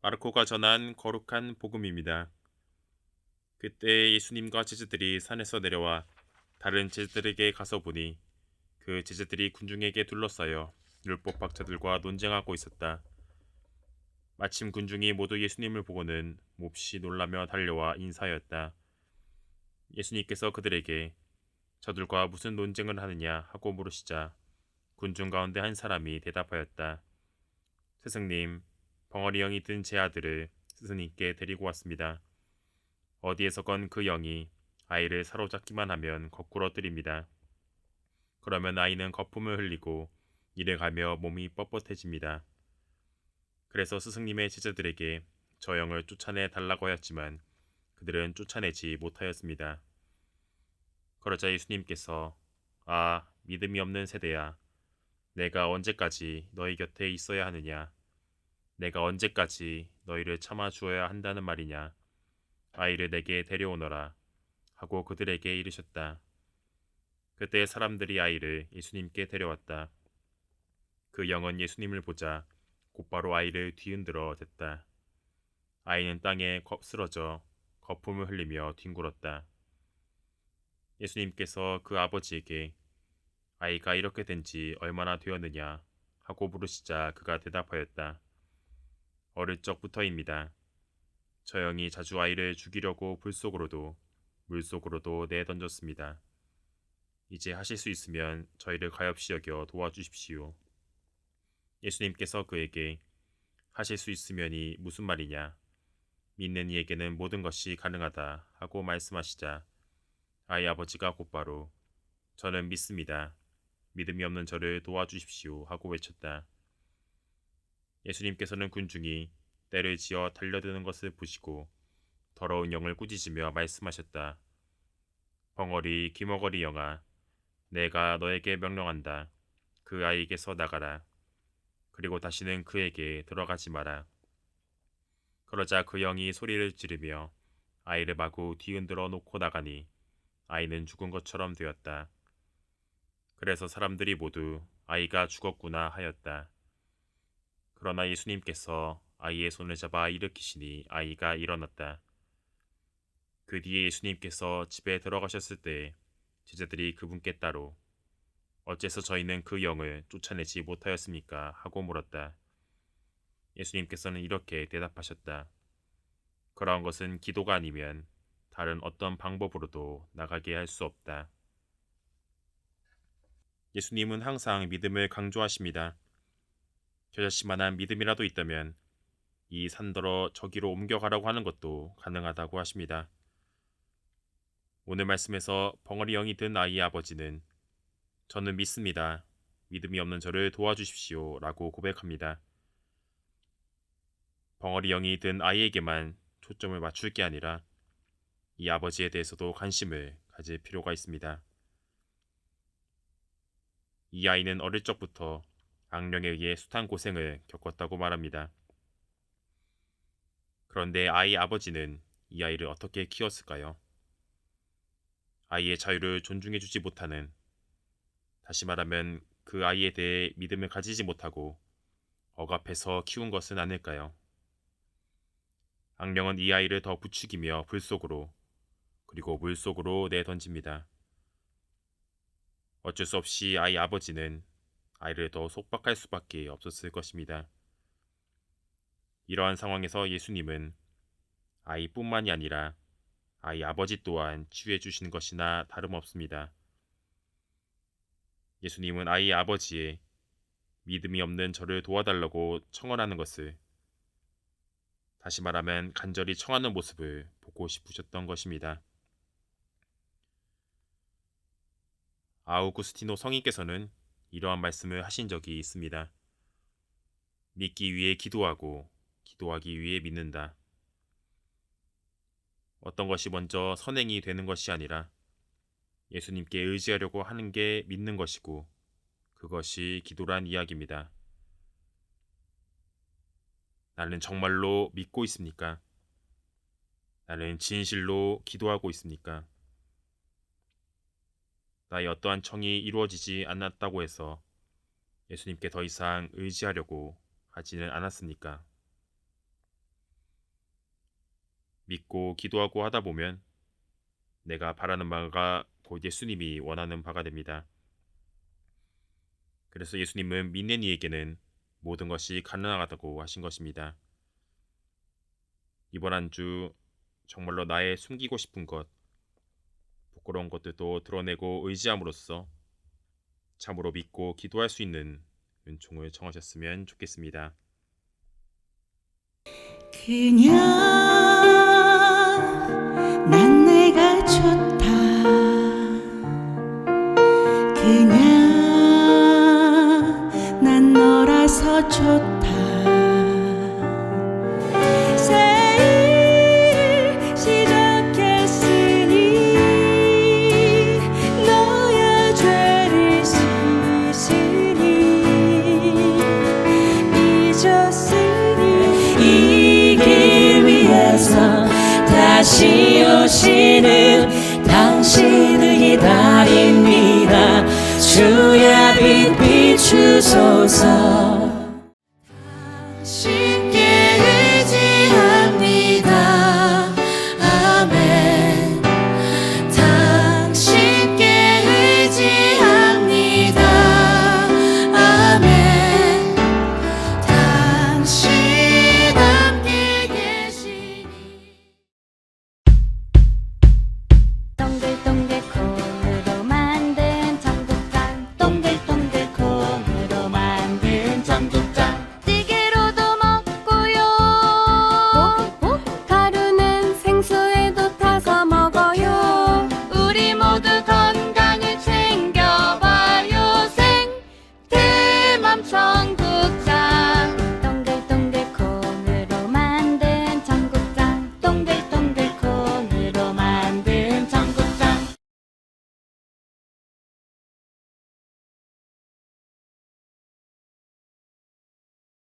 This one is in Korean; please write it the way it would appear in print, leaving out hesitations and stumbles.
마르코가 전한 거룩한 복음입니다. 그때 예수님과 제자들이 산에서 내려와 다른 제자들에게 가서 보니 그 제자들이 군중에게 둘러싸여 율법 학자들과 논쟁하고 있었다. 마침 군중이 모두 예수님을 보고는 몹시 놀라며 달려와 인사하였다. 예수님께서 그들에게 저들과 무슨 논쟁을 하느냐 하고 물으시자 군중 가운데 한 사람이 대답하였다. 스승님, 벙어리 영이 든 제 아들을 스승님께 데리고 왔습니다. 어디에서건 그 영이 아이를 사로잡기만 하면 거꾸로 뜨립니다. 그러면 아이는 거품을 흘리고 이래 가며 몸이 뻣뻣해집니다. 그래서 스승님의 제자들에게 저 영을 쫓아내 달라고 하였지만 그들은 쫓아내지 못하였습니다. 그러자 예수님께서 믿음이 없는 세대야, 내가 언제까지 너희 곁에 있어야 하느냐? 내가 언제까지 너희를 참아 주어야 한다는 말이냐? 아이를 내게 데려오너라 하고 그들에게 이르셨다. 그때 사람들이 아이를 예수님께 데려왔다. 그 영은 예수님을 보자 곧바로 아이를 뒤흔들어 댔다. 아이는 땅에 쓰러져 거품을 흘리며 뒹굴었다. 예수님께서 그 아버지에게 아이가 이렇게 된 지 얼마나 되었느냐 하고 물으시자 그가 대답하였다. 어릴 적부터입니다. 저 영이 자주 아이를 죽이려고 물속으로도 내던졌습니다. 이제 하실 수 있으면 저희를 가엾이 여겨 도와주십시오. 예수님께서 그에게 하실 수 있으면이 무슨 말이냐? 믿는 이에게는 모든 것이 가능하다 하고 말씀하시자 아이 아버지가 곧바로 저는 믿습니다. 믿음이 없는 저를 도와주십시오 하고 외쳤다. 예수님께서는 군중이 떼를 지어 달려드는 것을 보시고 더러운 영을 꾸짖으며 말씀하셨다. 벙어리 기머거리 영아, 내가 너에게 명령한다. 그 아이에게서 나가라. 그리고 다시는 그에게 들어가지 마라. 그러자 그 영이 소리를 지르며 아이를 마구 뒤흔들어 놓고 나가니 아이는 죽은 것처럼 되었다. 그래서 사람들이 모두 아이가 죽었구나 하였다. 그러나 예수님께서 아이의 손을 잡아 일으키시니 아이가 일어났다. 그 뒤에 예수님께서 집에 들어가셨을 때 제자들이 그분께 따로 어째서 저희는 그 영을 쫓아내지 못하였습니까? 하고 물었다. 예수님께서는 이렇게 대답하셨다. 그러한 것은 기도가 아니면 다른 어떤 방법으로도 나가게 할 수 없다. 예수님은 항상 믿음을 강조하십니다. 겨자씨만한 믿음이라도 있다면 이 산더러 저기로 옮겨가라고 하는 것도 가능하다고 하십니다. 오늘 말씀에서 벙어리 영이 든 아이의 아버지는 저는 믿습니다. 믿음이 없는 저를 도와주십시오 라고 고백합니다. 벙어리 영이 든 아이에게만 초점을 맞출 게 아니라 이 아버지에 대해서도 관심을 가질 필요가 있습니다. 이 아이는 어릴 적부터 악령에 의해 숱한 고생을 겪었다고 말합니다. 그런데 아이 아버지는 이 아이를 어떻게 키웠을까요? 아이의 자유를 존중해주지 못하는, 다시 말하면 그 아이에 대해 믿음을 가지지 못하고 억압해서 키운 것은 아닐까요? 악령은 이 아이를 더 부추기며 불 속으로 그리고 물 속으로 내던집니다. 어쩔 수 없이 아이 아버지는 아이를 더 속박할 수밖에 없었을 것입니다. 이러한 상황에서 예수님은 아이뿐만이 아니라 아이 아버지 또한 치유해 주시는 것이나 다름없습니다. 예수님은 아이 아버지의 믿음이 없는 저를 도와달라고 청원하는 것을, 다시 말하면 간절히 청하는 모습을 보고 싶으셨던 것입니다. 아우구스티노 성인께서는 이러한 말씀을 하신 적이 있습니다. 믿기 위해 기도하고 기도하기 위해 믿는다. 어떤 것이 먼저 선행이 되는 것이 아니라 예수님께 의지하려고 하는 게 믿는 것이고 그것이 기도란 이야기입니다. 나는 정말로 믿고 있습니까? 나는 진실로 기도하고 있습니까? 나의 어떠한 청이 이루어지지 않았다고 해서 예수님께 더 이상 의지하려고 하지는 않았습니까? 믿고 기도하고 하다 보면 내가 바라는 바가 곧 예수님이 원하는 바가 됩니다. 그래서 예수님은 믿는 이에게는 모든 것이 가능하다고 하신 것입니다. 이번 한 주 정말로 나의 숨기고 싶은 것, 부끄러운 것들도 드러내고 의지함으로써 참으로 믿고 기도할 수 있는 은총을 청하셨으면 좋겠습니다. 그냥 난 내가 좋다. 그냥 난 너라서 좋다. 새 일 시작했으니 너의 죄를 씻으니 잊었으니 이 길 위에서 다시 오시는 당신을 기다립니다. 주의 빛 비추소서.